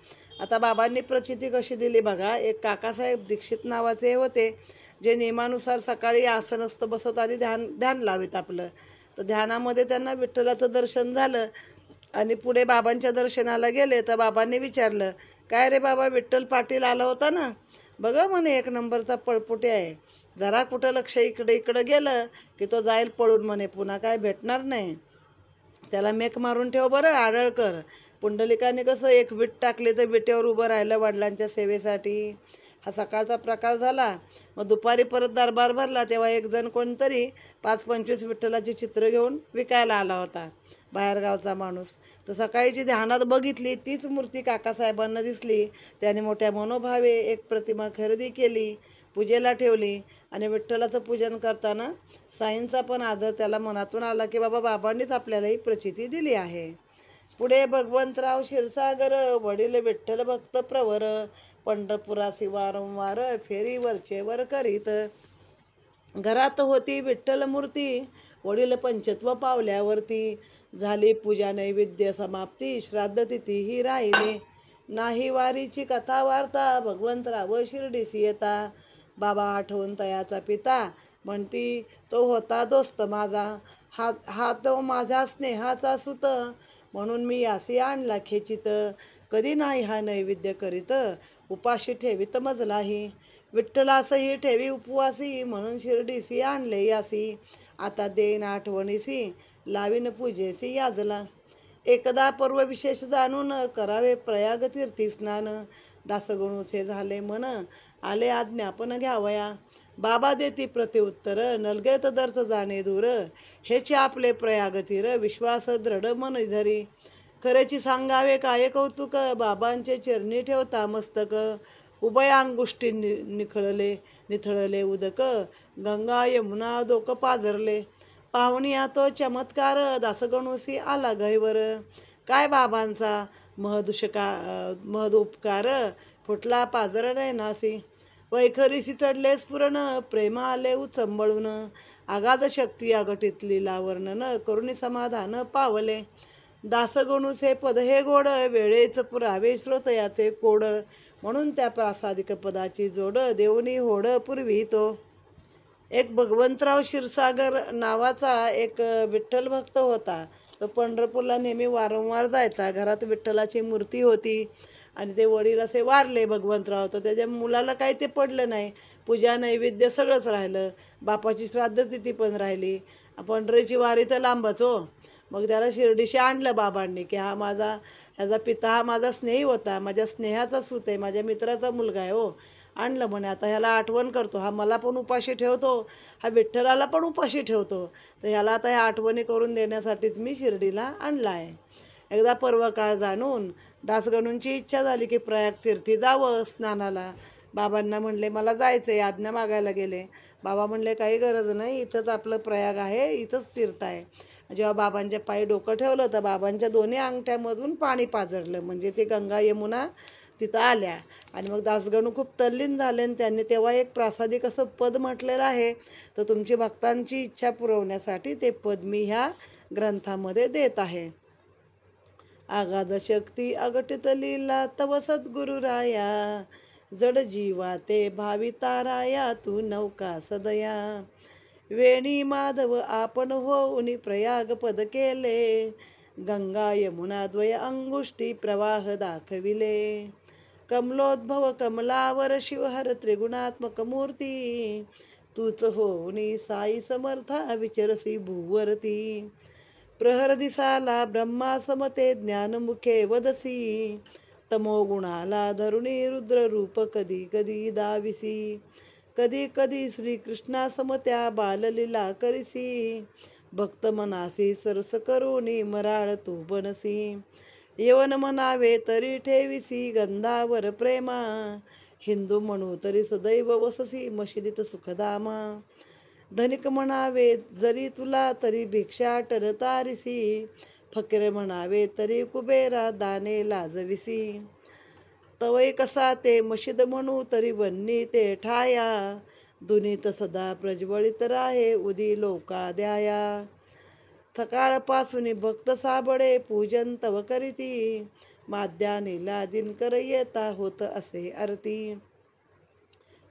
[SPEAKER 1] आता बाबांनी प्रचिती कशी दिली बघा. एक काकासाहेब दीक्षित नावाचे होते, जे नियमानुसार सकाळी आसनस्थ बसत आणि ध्यान लावित आपलं. तर ध्यानामध्ये त्यांना विठ्ठलाचं दर्शन झालं आणि पुढे बाबांच्या दर्शनाला गेले. तर बाबांनी विचारलं काय रे बाबा, विठ्ठल पाटील आला होता ना, बघा म्हणे 1 नंबरचा पळपुटे आहे. जरा कुठं लक्ष इकडं गेलं की तो जाईल पळून म्हणे, पुन्हा काय भेटणार नाही. त्याला मेक मारून ठेव बरं, आढळ कर. पुंडलिकाने कसं एक विट टाकले तर विटेवर उभं राहिलं वडिलांच्या सेवेसाठी. हा सकाळचा प्रकार झाला. मग दुपारी परत दरबार भरला, तेव्हा एक जण कोणतरी 5-25 विठ्ठलाची चित्र घेऊन विकायला आला होता, बाहेरगावचा माणूस. तर सकाळी जी ध्यानात बघितली तीच मूर्ती काकासाहेबांना दिसली. त्याने मोठ्या मनोभावे एक प्रतिमा खरेदी केली, पूजेला ठेवली. आणि विठ्ठलाचं पूजन करताना साईंचा पण आदर त्याला मनातून आला की बाबा बाबांनीच आपल्याला ही प्रचिती दिली आहे. पुढे भगवंतराव क्षीरसागर, वडील विठ्ठल भक्त प्रवर. पंढरपुरासी वारंवार फेरी वरचेवर करीत. घरात होती विठ्ठल मूर्ती, वडील पंचत्व पावल्यावरती. झाली पूजा नैवेद्य समाप्ती, श्राद्ध तिथी ही राहिली. नाही वारीची कथा वार्ता, भगवंतराव शिर्डीसी येता. बाबा आठवून तयाचा पिता, म्हणती तो होता दोस्त माझा. हा तो माझा स्नेहाचा सुत, म्हणून मी यासी आणला खेचित. कधी नाही हा नैवेद्य करीत, उपाशी ठेवीत मजलाही. विठ्ठलासही ठेवी उपवासी, म्हणून शिर्डीसी आणले यासी. आता देन आठवणीसी, लावीन पूजेसी याजला. एकदा पर्व विशेष जाणून, करावे प्रयाग तीर्थी स्नान. दासगणूचे झाले मन, आले आज्ञापन घ्यावया. बाबा देती प्रत्युत्तर, नलगे तदर्थ जाणे दूर. हेचे आपले प्रयाग तीर, विश्वास दृढ मन धरी. खरेची सांगावे काय कौतुक, बाबांचे चरणी ठेवता मस्तक. उभयांगुष्टी निथळले उदक, गंगा यमुना डोक पाझरले. पाहुणिया तो चमत्कार, दासगणुसी आला गैवर. काय बाबांचा महदुपकार, फुटला पाझर नयनासी. वैखरीसी चढले स्फुरण, प्रेम आले उचंबळून. अगाध शक्ती अघटित लीला वर्णन, करुणी समाधान पावले. दासगणूचे पद हे गोड, वेळेच पुरावे श्रोतयाचे कोड. म्हणून त्या प्रासादिक पदाची जोड, देवनी होड पूर्वी तो. एक भगवंतराव क्षीरसागर नावाचा एक विठ्ठल भक्त होता. तो पंढरपूरला नेहमी वारंवार जायचा. घरात विठ्ठलाची मूर्ती होती आणि ते वडील असे वारले भगवंतराव. तर त्याच्या मुलाला काही ते पडलं नाही. पूजा नैवेद्य सगळंच राहिलं. बापाची श्राद्धतिथी पण राहिली. पंढरीची वारी तर लांबच हो. मग त्याला शिर्डीशी आणलं बाबांनी की ह्याचा पिता हा माझा स्नेही होता, माझ्या स्नेहाचा सूत आहे, माझ्या मित्राचा मुलगा आहे हो. आणलं म्हणे. आता ह्याला आठवण करतो, हा मला पण उपाशी ठेवतो, हा विठ्ठलाला पण उपाशी ठेवतो. तर ह्याला आता ह्या आठवणी करून देण्यासाठीच मी शिर्डीला आणला आहे. एकदा पर्व काळ जाणून दासगणूंची इच्छा झाली की प्रयाग तीर्थी जावं स्नानाला. बाबांना म्हणले मला जायचं आहे, आज्ञा मागायला गेले. बाबा म्हणले काही गरज नाही, इथंच आपलं प्रयाग आहे, इथंच तीर्थ आहे. जेव्हा बाबांच्या पायी डोकं ठेवलं तर बाबांच्या दोन्ही अंगठ्यामधून पाणी पाझरलं. म्हणजे ते गंगा यमुना तिथं आल्या. आणि मग दासगणू खूप तल्लीन झाले आणि त्यांनी तेव्हा एक प्रासादिक असं पद म्हटलेलं आहे. तर तुमची भक्तांची इच्छा पुरवण्यासाठी ते पद मी ह्या ग्रंथामध्ये देत आहे. आगाध शक्ती अघटित लीला तव सद्गुरुराया, जड जीवा ते भाविताराया तू नौका सदया. वेणी माधव आपण होऊनी प्रयाग पद केले, गंगा यमुना द्वय अंगुष्टी प्रवाह दाखविले. कमलोद्भव कमलावर शिवहर त्रिगुणात्मक मूर्ती, तूच होऊनी साई समर्था विचरसी भूवरती. प्रहर दिसाला ब्रह्मा समते ज्ञानमुखे वदसी, तमोगुणाला धरुणी रुद्र रूप कधी कधी दाविसी. कधी कधी श्रीकृष्णा समत्या बाललीला करिसी, भक्त मनासी सरस करुणी मराळ तू बनसी. यवन म्हणावे तरी ठेविसी गंधावर प्रेमा, हिंदू म्हणू तरी सदैव वससी मशिदीत सुखधामा. धनिक म्हणावे जरी तुला तरी भिक्षाटन तारिसी, फकीर म्हणावे तरी कुबेरा दाने लाजविसी. तवय कसा ते मशिद म्हणू तरी वन्नी ते ठाया, दुनीत सदा प्रज्वलित राहे उदी लोका द्याया. थकाळपासून भक्त साबळे पूजन तव करीती, माद्यानीला दिनकर येता होत असे आरती.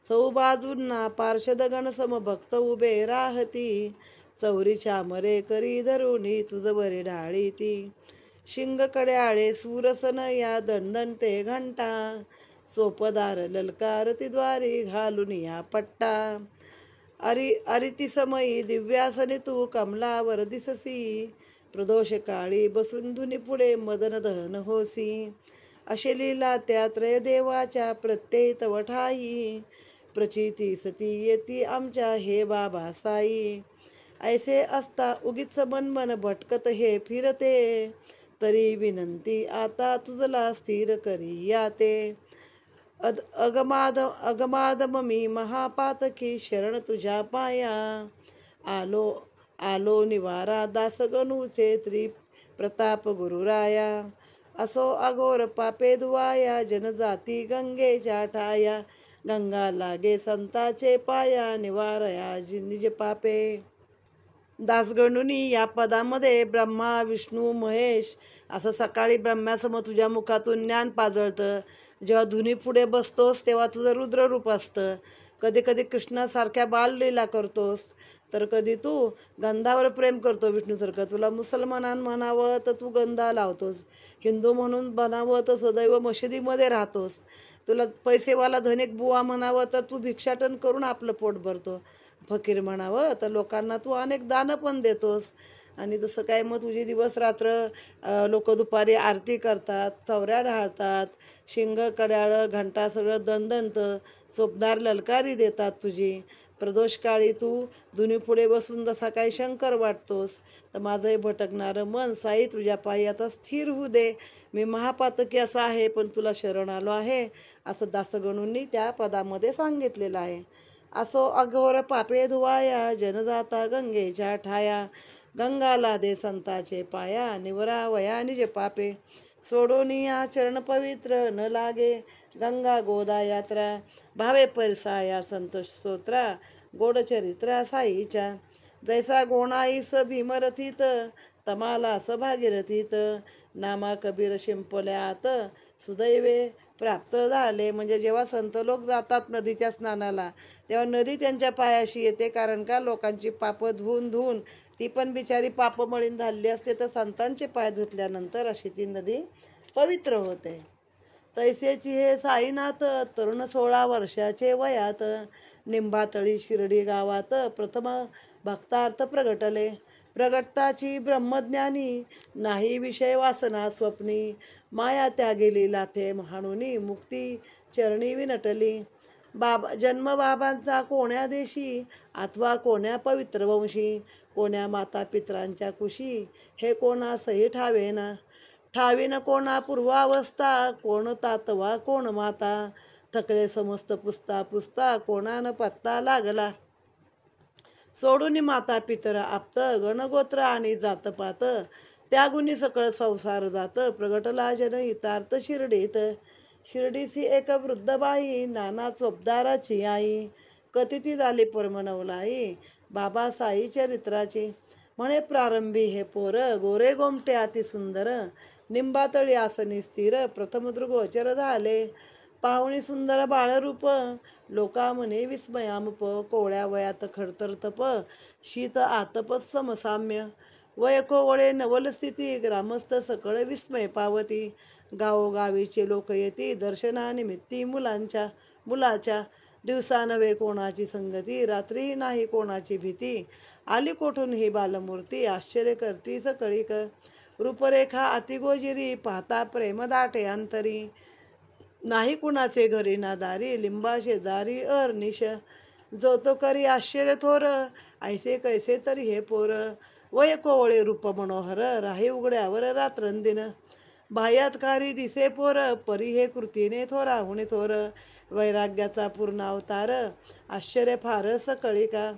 [SPEAKER 1] चौबाजूंना पार्षदगण सम भक्त उभे राहती, चौरीच्या मरे करी धरुणी तुझवरे ढाळीती. शिंग कड्याळे सूरसन या दणदणते घंटा, सोपदार ललकारती द्वारी घालून या पट्टा. अरिती समयी दिव्यासनी तू कमलावर दिससी, प्रदोष काळी बसून धुनी पुढे मदन दहन होसी. अशी लीला त्या त्रयदेवाच्या प्रत्यय तव ठाई, प्रचिती सती येती आमच्या हे बाबा साई. ऐसे असता उगीच मनमन भटकत हे फिरते, तरी विनंती आता तुझला स्थिर करी याते. अगमादम मी महापातकी शरण तुझ्या पाया, आलो निवारा दासगणूचे प्रताप गुरुराया. असो अघोर पापे धुवाया जनजाती गंगेच्या ठाया, गंगा लागे संताचे पाया निवारया निज पापे. दासगणूंनी या पदामध्ये ब्रह्मा विष्णू महेश असं सकाळी ब्रह्म्यासमोर तुझ्या मुखातून ज्ञान पाजळतं. जेव्हा धुनी पुढे बसतोस तेव्हा तुझं रुद्ररूप असतं. कधी कधी कृष्णासारख्या बाललीला करतोस, तर कधी तू गंधावर प्रेम करतो विष्णूसारखं. तुला मुसलमानां म्हणावं तर तू गंधा लावतोस, हिंदू म्हणून बनावं तर सदैव मशिदीमध्ये राहतोस. तुला पैसेवाला धनिक बुवा म्हणावं तर तू भिक्षाटन करून आपलं पोट भरतो. फकीर म्हणावं तर लोकांना तू अनेक दानं पण देतोस. आणि जसं काय मग तुझी दिवस रात्र लोक दुपारी आरती करतात, चवऱ्या ढाळतात, शिंग कड्याळं घंटा सगळं दणदणतं, चोपदार ललकारी देतात तुझी. प्रदोषकाळी तू पुढे बसून जसा काही शंकर वाटतोस, तर माझंही भटकणारं मन साई तुझ्या पायी आता स्थिर होऊ दे. मी महापातकी असा आहे, पण तुला शरण आलो आहे, असं दासगणूंनी त्या पदामध्ये सांगितलेलं आहे. असो अघोर पापे धुवाया, जनजाता गंगेच्या ठाया, गंगाला दे संताचे पाया, निवरा वया निज पापे. सोडोनिया चरण पवित्र न लागे, गंगा गोदा यात्रा, भावे परसाया संत स्तोत्रा, गोड चरित्रा साईच्या. जैसा गोणाईस भीमरथित, तमाला भागीरथीत, नामा कबीर शिंपल्यात, सुदैवे प्राप्त झाले. म्हणजे जेव्हा संत लोक जातात नदीच्या स्नानाला, तेव्हा नदी त्यांच्या पायाशी येते. कारण का लोकांची पापं धुवून धुवून ती पण बिचारी पापमळीन झालेली असते, तर संतांचे पाय धुतल्यानंतर अशी ती नदी पवित्र होते. तैसेची हे साईनाथ, तरुण 16 वर्षाचे वयात, निंबातळी शिर्डी गावात प्रथम भक्तार्थ प्रगटले. प्रगटाची ब्रह्मज्ञानी, नाही विषय वासना स्वप्नी, माया त्यागेली लाथे हाणुनी, मुक्ती चरणी विनटली. जन्म बाबांचा कोण्या देशी, अथवा कोण्या पवित्र वंशी, कोण्या माता पित्रांच्या कुशी, हे कोणासही ठावेना. ठावीन कोणा पूर्वावस्था, कोण तातवा कोण माता, थकले समस्त पुसता पुसता, कोणान पत्ता लागला. सोडून माता पितर आप्त, गणगोत्र आणि जातपात, त्यागुनी सकळ संसार जात, प्रगटला जन हितार्थ शिर्डीत. शिर्डीसी एक वृद्ध बाई, नाना चोपदाराची आई, कथिती झाली परमनवलाई, बाबा साई चरित्राची. म्हणे प्रारंभी हे पोर, गोरे गोमटे अति सुंदर, निंबातळी आसनी स्थिर, प्रथम दृगोचर झाले. पाहुणी सुंदर बाळरूप, लोका म्हणे विस्मयामुप, कोवळ्या वयात खडतर तप, शीत आतप समसाम्य, वय कोवळे नवल स्थिती, ग्रामस्थ सकळ विस्मय पावती. गावोगावीचे लोक येती, दर्शनानिमित्ती मुलाच्या, दिवसा नव्हे कोणाची संगती, रात्री नाही कोणाची भीती, आली कोठून ही बालमूर्ती, आश्चर्य करती सकळीक. रूपरेखा अतिगोजिरी, पाहता प्रेम दाटे अंतरी, नाही कुणाचे घरी ना दारी, लिंबा शेजारी अरनिश, जो तो करी आश्चर्य थोर, ऐसे कैसे तरी हे पोर, वय कोवळे रूप मनोहर, राही उघड्यावर रात्रंदिन, बाह्यातकारी दिसे पोर, परी हे कृतीने थोरा हुणे थोर, वैराग्याचा पूर्ण अवतार, आश्चर्य फार सकळिका.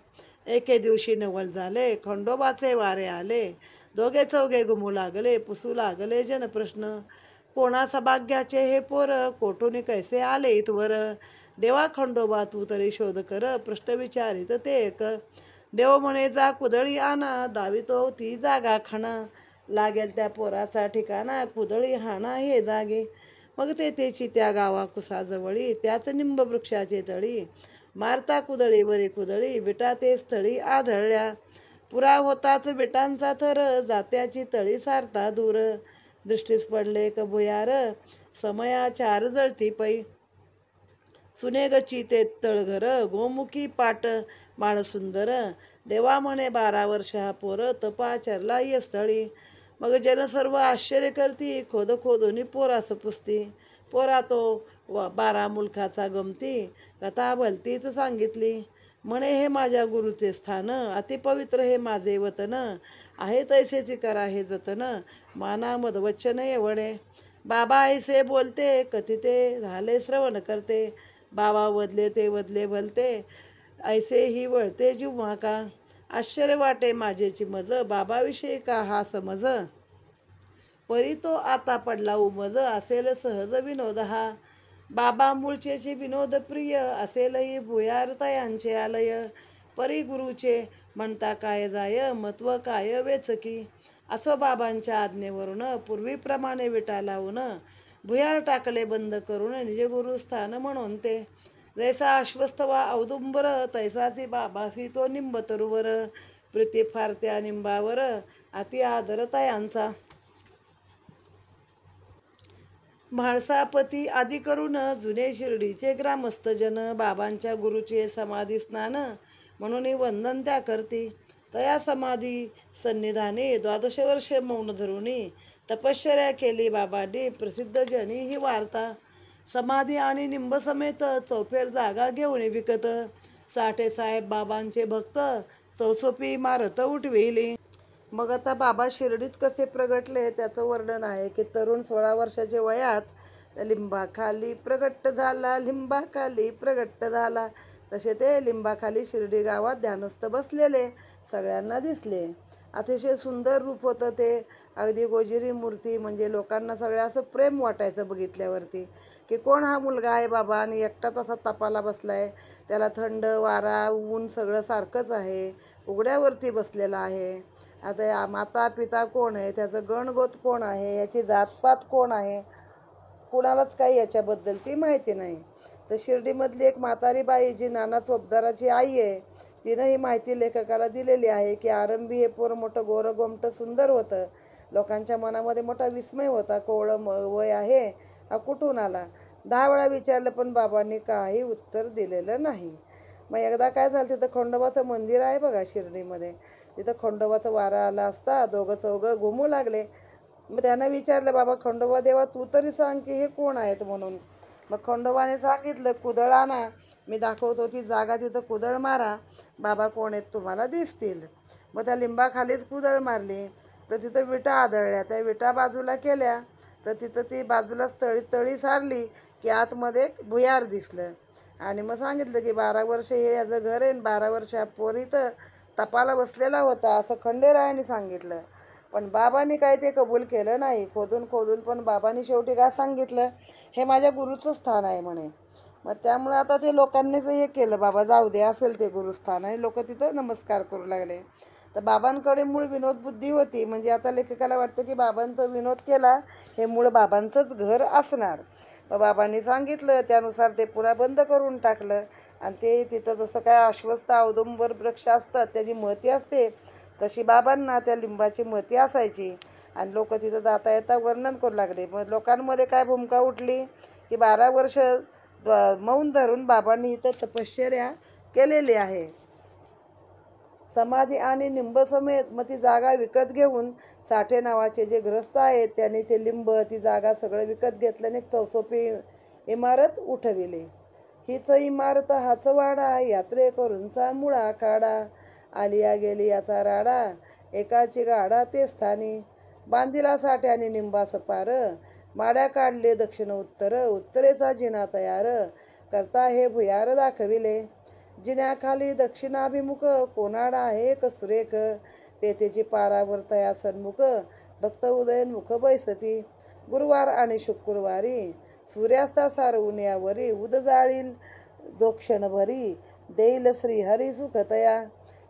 [SPEAKER 1] एके दिवशी नवल झाले, खंडोबाचे वारे आले, दोघे चौघे घुमू लागले, पुसू लागले जनप्रश्न, कोणा सभाग्याचे हे पोर, कोठून कैसे आले इथवर, देवा खंडोबा तू तरी शोध कर, प्रश्न विचारित ते एक. देव म्हणे जा कुदळी आणा, दावितो ती जागा खाना, लागेल त्या पोराचा ठिकाणा, कुदळी हाणा हे जागे. मग तेथेची त्या गावा कुसाजवळी, त्याच निंब वृक्षाचे तळी, मारता कुदळीवरी कुदळी, विटा ते स्थळी आढळल्या. पुरा होताच विटांचा थर, जात्याची तळी सारता दूर, दृष्टीस पडले भुयार, समयाचार जळती पै. सुनेगची ते तळघर, गोमुखी पाट माळ सुंदर, देवा म्हणे 12 वर्ष हा पोर, तपाचरला ये स्थळी. मग जन सर्व आश्चर्य करती, खोद खोदून पोरास पुसती, पोरा तो 12 मुलखाचा गमती, कथा भलतीच सांगितली. म्हणे हे माझ्या गुरुचे स्थान, अतिपवित्र हे माझे वतन, आहे तैसेची करा हे जतन, माना मदवचन एवढे. बाबा ऐसे बोलते, कथिते झाले श्रवण करते, बाबा वदले ते वदले भलते, ऐसे ही वळते जिव्हा का. आश्चर्य वाटे माझेची मज, बाबाविषयी का हा समज, परी तो आता पडला उमज, असेल सहज विनोद हा. बाबा मूळचेची विनोद प्रिय, असेलही भुयारतयांचे आलय, परी गुरुचे म्हणता काय जाय, महत्व काय वेचकी. असो बाबांच्या आज्ञेवरून, पूर्वीप्रमाणे विटा लावून, भुयार टाकले बंद करून, निज गुरुस्थान म्हणून ते. जैसा अश्वस्थ वा औदुंबर, तैसाची बाबासी तो निंब तरुवर, प्रीती फार त्या निंबावर, अति आदर तयांचा. म्हाळसापती आदी करून, जुने शिर्डीचे ग्रामस्थ जन, बाबांच्या गुरुचे समाधी स्नान, म्हणून वंदन त्या करती. तया समाधी सन्निधानी 12 वर्षे मौन धरुनी तपश्चर्या केली बाबांनी, प्रसिद्ध जनी ही वार्ता. समाधी आणि निंब समेत चौफेर जागा घेऊन विकत, साठे साहेब बाबांचे भक्त चौसोपी इमारत उठविली. मग आता बाबा शिर्डीत कसे प्रगटले त्याचं वर्णन आहे की तरुण 16 वर्षाच्या वयात लिंबाखाली प्रगट झाला, लिंबाखाली प्रगट झाला. तसे ते लिंबाखाली शिर्डी गावात ध्यानस्थ बसलेले सगळ्यांना दिसले. अतिशय सुंदर रूप होतं ते, अगदी गोजिरी मूर्ती. म्हणजे लोकांना सगळ्या असं प्रेम वाटायचं बघितल्यावरती की कोण हा मुलगा आहे बाबा, आणि एकटाच असा तपाला बसलाय. त्याला थंड वारा ऊन सगळं सारखंच आहे, उघड्यावरती बसलेला आहे. आता या माता पिता कोण आहे, त्याचं गणगोत कोण आहे, याची जातपात कोण आहे, कुणालाच काही याच्याबद्दल ती माहिती नाही. तर शिर्डीमधली एक म्हातारी बाई जी नाना चोपदाराची आई आहे, तिनं ही माहिती लेखकाला दिलेली आहे की आरंभी हे पोर मोठं गोरं गोमटं सुंदर होतं. लोकांच्या मनामध्ये मोठा विस्मय होता, कोवळं वय आहे, हा कुठून आला. 10 वेळा विचारलं पण बाबांनी काही उत्तर दिलेलं नाही. मग एकदा काय झालं, तिथं खंडोबाचं मंदिर आहे बघा शिर्डीमध्ये, तिथं खंडोबाचा वारा आला असता दोघं चौघं घुमू लागले. मग त्यांना विचारलं, बाबा खंडोबा देवा तू तरी सांग की हे कोण आहेत म्हणून. मग खंडोबाने सांगितलं, कुदळ आणा, मी दाखवतो ती जागा, तिथं कुदळ मारा, बाबा कोण आहेत तुम्हाला दिसतील. मग त्या लिंबाखालीच कुदळ मारली तर तिथं विटा आदळल्या. त्या विटा बाजूला केल्या तर तिथं ती बाजूलाच तळी सारली की आतमध्ये भुयार दिसलं. आणि मग सांगितलं की 12 वर्ष हे याचं घर आहे, 12 वर्ष हा पोर इथं तपाला बसलेला होता, असं खंडेरायाने सांगितलं. पण बाबांनी काय ते कबूल केलं नाही. खोदून पण बाबांनी शेवटी काय सांगितलं, हे माझ्या गुरुचं स्थान आहे म्हणे. मग त्यामुळे आता ते लोकांनीच हे केलं, बाबा जाऊ दे असेल ते गुरुस्थान, आणि लोक तिथं नमस्कार करू लागले. तर बाबांकडे मूळ विनोद बुद्धी होती. म्हणजे आता लेखकाला वाटतं की बाबांचा विनोद केला, हे मूळ बाबांचंच घर असणार. मग बाबांनी सांगितलं त्यानुसार ते पुन्हा बंद करून टाकलं. आणि ते तिथं जसं काय अश्वस्थ औदुंबर वृक्ष असतात त्याची महती असते, तशी बाबांना त्या लिंबाची महती असायची. आणि लोक तिथं जाता येता वर्णन करू लागले. मग लोकांमध्ये काय भूमिका उठली की 12 वर्ष मौन धरून बाबांनी इथं तपश्चर्या केलेली आहे. समाधी आणि निंब समेत मग ती जागा विकत घेऊन साठे नावाचे जे ग्रस्त आहेत त्यांनी ते लिंब ती जागा सगळं विकत घेतल्याने चौसोपी इमारत उठविली. हीच इमारत हाच वाडा, यात्रेकरूंचा मुळा काढा, आलिया गेली याचा राडा, एकाची गाडा ते स्थानी, बांधिला साठ्याने निंबास पार, माड्या काढले दक्षिण उत्तर, उत्तरेचा जिना तयार, करता हे भुयार दाखविले. जिन्याखाली दक्षिणाभिमुख कोणाडा आहे सुरेख, तेथेची पारावर तया सन्मुख, भक्त उदयनमुख बैसती, गुरुवार आणि शुक्रवारी, सूर्यास्ता सारवून यावरी, उद जाळील जो क्षणभरी, देईल श्रीहरी सुखतया.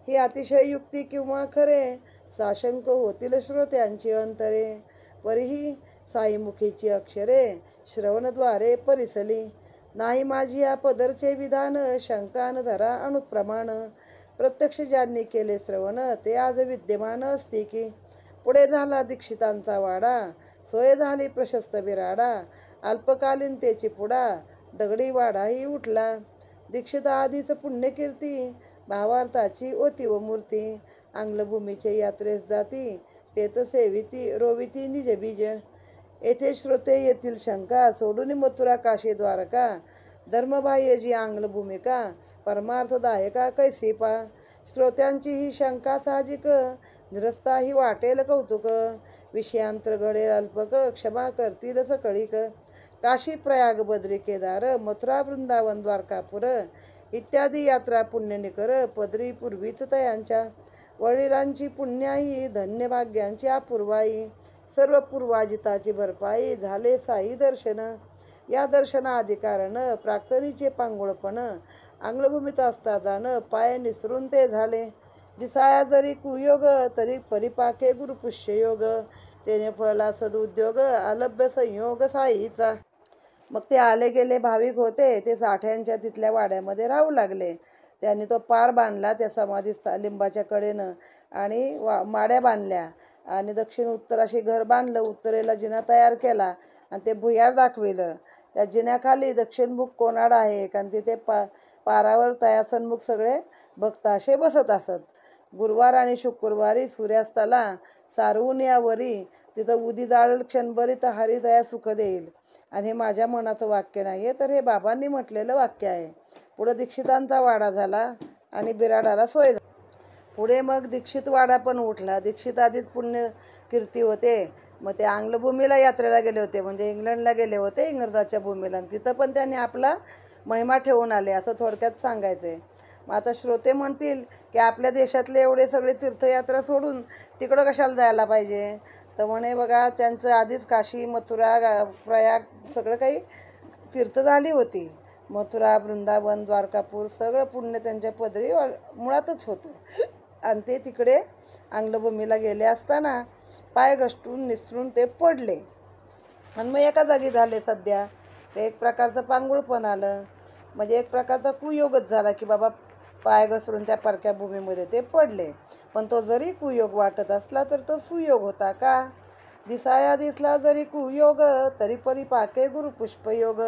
[SPEAKER 1] ही अतिशय युक्ती किंवा खरे, साशंक होतील श्रोत्यांची अंतरे, परीही साईमुखीची अक्षरे, श्रवणद्वारे परिसली. नाही माझी या पदरचे विधान, शंकान धरा अनुप्रमाण, प्रत्यक्ष ज्यांनी केले श्रवण, ते आज विद्यमान असते की. पुढे झाला दीक्षितांचा वाडा, सोय झाली प्रशस्त बिराडा, अल्पकालीन तेची पुढा, दगडी वाडाही उठला. दीक्षित आधीच पुण्यकीर्ती, भावार्थाची ओती व मूर्ती, आंग्लभूमीचे यात्रेस जाती, तेथ सेविती रोविती निजबीज. येथे श्रोते येथील शंका, सोडून मथुरा काशी द्वारका, धर्मबाह्य जी आंग्ल भूमिका, परमार्थदायका कैसी पा. श्रोत्यांची ही शंका साहजिक, निरस्ताही वाटेल कौतुक, विषयांतर घडेल अल्पक, क्षमा करतील सकळीक. काशी प्रयाग बद्री केदार, मथुरा वृंदावन द्वारकापुर, इत्यादी यात्रा पुण्यनिकर, पदरी पूर्वीच तयांच्या, वडिलांची पुण्याई, धन्य भाग्यांची अपूर्वाई, सर्व पूर्वाजिताची भरपाई, झाले साई दर्शन. या दर्शना अधिकारण, प्राक्तनीचे पांगुळपण, आंग्लभूमीत असता जाण, पाय निसरून ते झाले. दिसाया जरी कुयोग, तरी परिपाके गुरुपुष्ययोग, तेने फळला सदुद्योग, अलभ्य संयोग साईचा. मग ते आले गेले भाविक होते, ते साठ्यांच्या तिथल्या वाड्यामध्ये राहू लागले. त्यांनी तो पार बांधला त्या समाधी लिंबाच्या कडेनं, आणि माड्या बांधल्या, आणि दक्षिण उत्तर अशी घर बांधलं. उत्तरेला जिना तयार केला आणि ते भुयार दाखविलं. त्या जिन्याखाली दक्षिणमुख कोनाड आहे, कारण तिथे पारावर तयासन्मुख सगळे भक्त असे बसत असत. गुरुवार आणि शुक्रवारी सूर्यास्ताला सारवून यावरी तिथं उदी जाळ क्षणभरी तर हरिदया सुख देईल. आणि हे माझ्या मनाचं वाक्य नाही आहे, तर हे बाबांनी म्हटलेलं वाक्य आहे. पुढं दीक्षितांचा वाडा झाला आणि बिराडाला सोय झाली. पुढे मग दीक्षित वाडा पण उठला. दीक्षित आधीच पुण्य कीर्ती होते. मग ते आंग्लभूमीला यात्रेला गेले होते, म्हणजे इंग्लंडला गेले होते, इंग्रजाच्या भूमीला. तिथं पण त्यांनी आपला महिमा ठेवून आले, असं थोडक्यात सांगायचं आहे. मग आता श्रोते म्हणतील की आपल्या देशातले एवढे सगळे तीर्थयात्रा सोडून तिकडं कशाला जायला पाहिजे. तर म्हणे बघा, त्यांचं आधीच काशी, मथुरा, प्रयाग सगळं काही तीर्थ झाली होती. मथुरा, वृंदावन, द्वारकापूर सगळं पुण्य त्यांच्या पदरी मुळातच होतं. आणि ते तिकडे आंग्लभूमीला गेले असताना पाय घसटून निसरून ते पडले आणि मग एका जागी झाले. सध्या एक प्रकारचं पांगुळ पण आलं, म्हणजे एक प्रकारचा कुयोगच झाला की बाबा पाय घसरून त्या परक्या भूमीमध्ये ते पडले. पण तो जरी कुयोग वाटत असला तर तो सुयोग होता का. दिसाया दिसला जरी कुयोग, तरी परी पाके गुरु पुष्पयोग.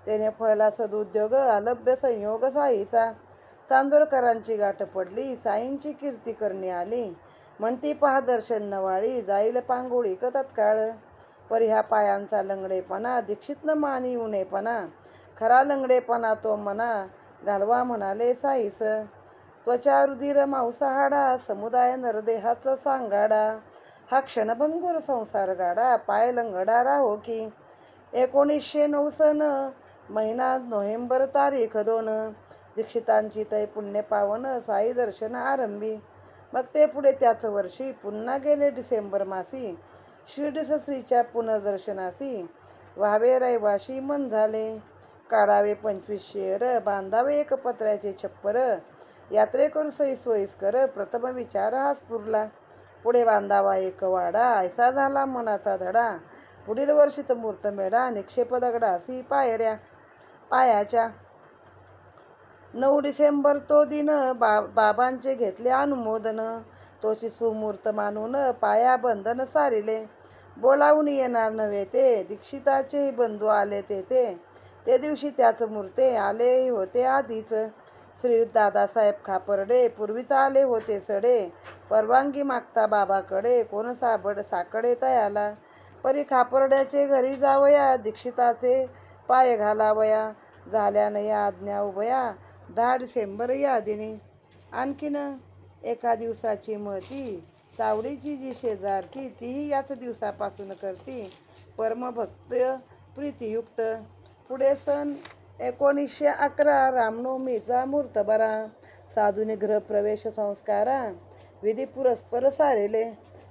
[SPEAKER 1] त्याने फळला सदुद्योग, अलभ्य संयोग साईचा. चांदोरकरांची गाठ पडली, साईंची कीर्ती करणी आली. म्हणती पहा दर्शन नवाळी, जाईल पांगुळी क तत्काळ. पर ह्या पायांचा लंगडेपणा, दीक्षितनं मानी उणेपणा. खरा लंगडेपणा तो मना, घालवा म्हणाले साईस. त्वचा रुधिर मांसाहाडा, समुदाय नरदेहाचा सांगाडा. हा क्षणभंगुर संसार गाडा, पाय लंगडा राहो की. 1909 सन, महिना नोव्हेंबर, तारीख 2. दीक्षितांची तै पुण्य पावन, साई दर्शन आरंभी. मग ते पुढे त्याच वर्षी पुन्हा गेले डिसेंबर मासी, शिर्डीस श्रीच्या पुनर्दर्शनासी. व्हावे रहिवाशी मन झाले, काढावे 25 शेर, बांधावे एक पत्र्याचे छप्पर. यात्रेकरू सई सोयीस्कर, प्रथम विचार हा स्फुरला. पुढे बांधावा एक वाडा, ऐसा झाला मनाचा धडा. पुढील वर्षीत मूर्तमेढा, निक्षेप दगडासी पायाच्या. 9 डिसेंबर तो दिन, बाबांचे घेतले अनुमोदन. तोची सुमूर्त मानून पाया बंधन सारिले. बोलावून येणार नव्हे ते, दीक्षिताचेही बंधू आले ते दिवशी त्याच मूर्ते आले होते आधीच. श्री दादासाहेब खापर्डे पूर्वीच आले होते सडे, परवानगी मागता बाबाकडे, कोण साकडे तयाला. परी खापर्ड्याचे घरी जावया, दीक्षिताचे पाय घालावया. झाल्यानं या आज्ञा उभया, 10 डिसेंबर या दिनी. आणखीन एका दिवसाची महती, चावडीची जी शेजारती, तीही याच दिवसापासून करती, परमभक्त प्रीतियुक्त. पुढे सन 1911, रामनवमीचा मुहूर्त बरा. साधूने गृहप्रवेश संस्कारा, विधी पुरस्पर सारिले.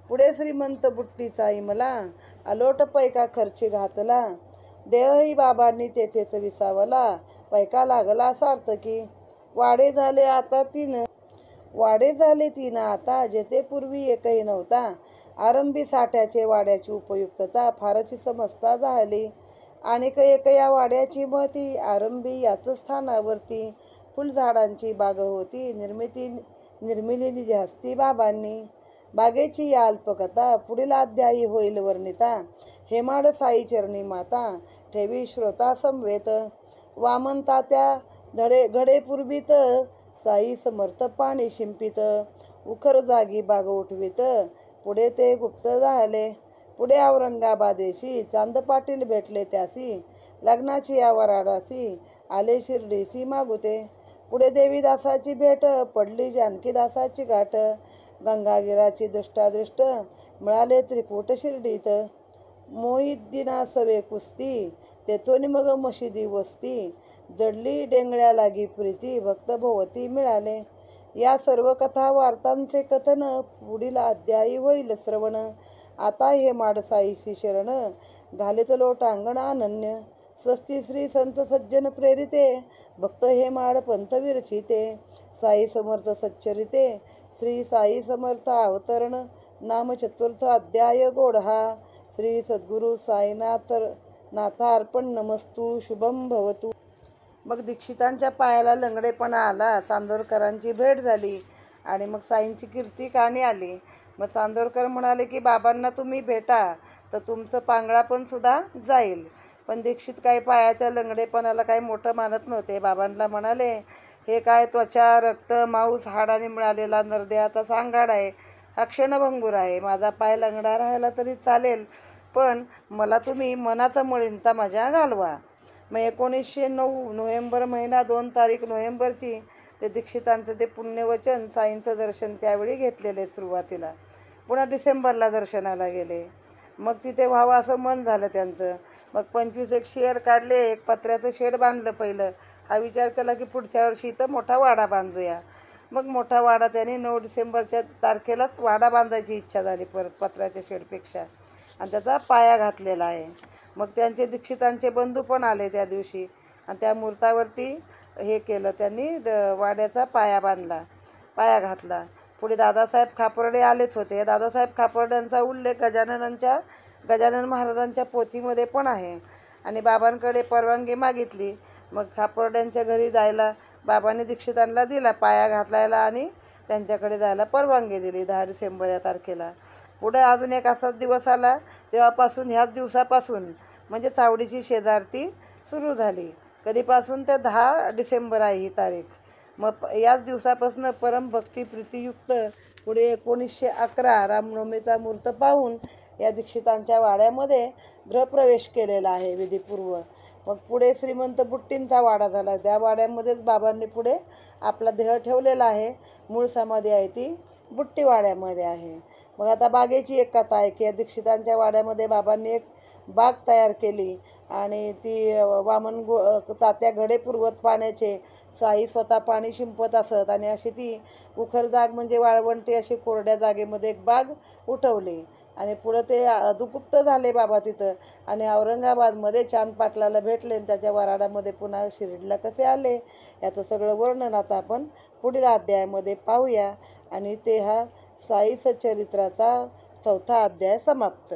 [SPEAKER 1] पुढे श्रीमंत बुट्टीचा इमला, अलोट पैका खर्ची घातला. देहही बाबांनी तेथेच विसावला, पैका लागला सार्थकी. वाडे झाले तीन आता, जेथे पूर्वी एकही नव्हता. आरंभी साठ्याचे वाड्याची उपयुक्तता, फारची समजता झाली. आणि एक या वाड्याची महती, आरंभी याच स्थानावरती. फुलझाडांची बाग होती, निर्मिली जास्ती बाबांनी. बागेची या अल्पकथा, पुढील अध्यायी होईल वर्णिता. हेमाड साई चरणी माता, ठेवी श्रोता समवेत. वामन तात्या घडे पूर्वीत, साई समर्थ पाणी शिंपित. उखर जागी बाग उठवीत, पुढे ते गुप्त झाले. पुढे औरंगाबादेशी, चांद पाटील भेटले त्यासी. लग्नाची या वराडासी, आले शिर्डीसी मागुते. पुढे देवीदासाची भेट, पडली जानकीदासाची गाठ. गंगागिराची दृष्टादृष्ट, मिळाले त्रिकूट शिर्डीत. मोहिद्दीना सवे कुस्ती, तेथून मग मशिदी वस्ती. जडली डेंगळ्या लागी प्रीती, भक्त भोवती मिळाले. या सर्व कथा वार्तांचे कथन, पुढील अध्यायी होईल श्रवण. आता हे माडसाईशी शरण, घालित लोटांगण अनन्य. स्वस्ती श्री संत सज्जन प्रेरिते, भक्त हे माड पंथ विरचिते. साई समर्थ सच्चरिते, श्री साई समर्थ अवतरण. नाम चतुर्थ अध्याय गोडहा. श्री सद्गुरु नाथार्पण नमस्तू. शुभम भवतु. मग दीक्षितांच्या पायाला लंगडेपणा आला, चांदोरकरांची भेट झाली आणि मग साईंची कीर्ती कहाणी आली. मग चांदोरकर म्हणाले की बाबांना तुम्ही भेटा तर तुमचं पांगळा पण सुद्धा जाईल. पण दीक्षित काही पायाच्या लंगडेपणाला काही मोठं मानत नव्हते. बाबांना म्हणाले, हे काय त्वचा, रक्त, मांस, हाडाने मिळालेला नरदेहाचा सांगाड आहे. हा क्षणभंगूर आहे. माझा पाय लंगडा राहिला तरी चालेल, पण मला तुम्ही मनाचा मळींचा मजा घालवा. मग 1909 नोव्हेंबर महिना 2 तारीख नोव्हेंबरची ते दीक्षितांचं ते पुण्यवचन साईंचं दर्शन त्यावेळी घेतलेले सुरुवातीला. पुन्हा डिसेंबरला दर्शनाला गेले. मग तिथे व्हावं असं मन झालं त्यांचं. मग 25 एक शेअर काढले, एक पत्र्याचं शेड बांधलं पहिलं. हा विचार केला की पुढच्या वर्षी इथं मोठा वाडा बांधूया. मग मोठा वाडा त्यांनी 9 डिसेंबरच्या तारखेलाच वाडा बांधायची इच्छा झाली परत पत्र्याच्या शेडपेक्षा, आणि त्याचा पाया घातलेला आहे. मग त्यांचे दीक्षितांचे बंधू पण आले त्या दिवशी, आणि त्या मूर्तावरती हे केलं त्यांनी, वाड्याचा पाया बांधला, पाया घातला. पुढे दादासाहेब खापर्डे आलेच होते. दादासाहेब खापर्ड्यांचा उल्लेख गजानन महाराजांच्या पोथीमध्ये पण आहे. आणि बाबांकडे परवानगी मागितली. मग खापर्ड्यांच्या घरी जायला बाबांनी दीक्षितांना दिला पाया घातलायला, आणि त्यांच्याकडे जायला परवानगी दिली 10 डिसेंबर या तारखेला. पुढे अजून एक असाच दिवस आला. तेव्हापासून ह्याच दिवसापासून म्हणजे चावडीची शेजारती सुरू झाली. कधीपासून ते 10 डिसेंबर आहे ही तारीख. मग याच दिवसापासून परमभक्ती प्रीतियुक्त पुढे 1911 रामनवमीचा मुहूर्त पाहून या दीक्षितांच्या वाड्यामध्ये गृहप्रवेश केलेला आहे विधीपूर्व. मग पुढे श्रीमंत बुट्टींचा वाडा झाला. त्या वाड्यामध्येच बाबांनी पुढे आपला देह ठेवलेला आहे. मूळ समाधी आहे ती बुट्टी वाड्यामध्ये आहे. मग आता बागेची एक कथा आहे की या दीक्षितांच्या वाड्यामध्ये बाबांनी एक बाग तयार केली, आणि ती तात्या घडे पुरवत पाण्याचे, साई स्वतः पाणी शिंपत असत, आणि अशी ती उखर जाग म्हणजे वाळवंटी अशी कोरड्या जागेमध्ये एक बाग उठवली. आणि पुढं ते अदुगुप्त झाले बाबा तिथं, आणि औरंगाबादमध्ये चांद पाटलाला भेटले, आणि त्याच्या वराडामध्ये पुन्हा शिर्डीला कसे आले याचं सगळं वर्णन आता आपण पुढील अध्यायामध्ये पाहूया. आणि ते हा साई सच्चरित्राचा 4था अध्याय समाप्त.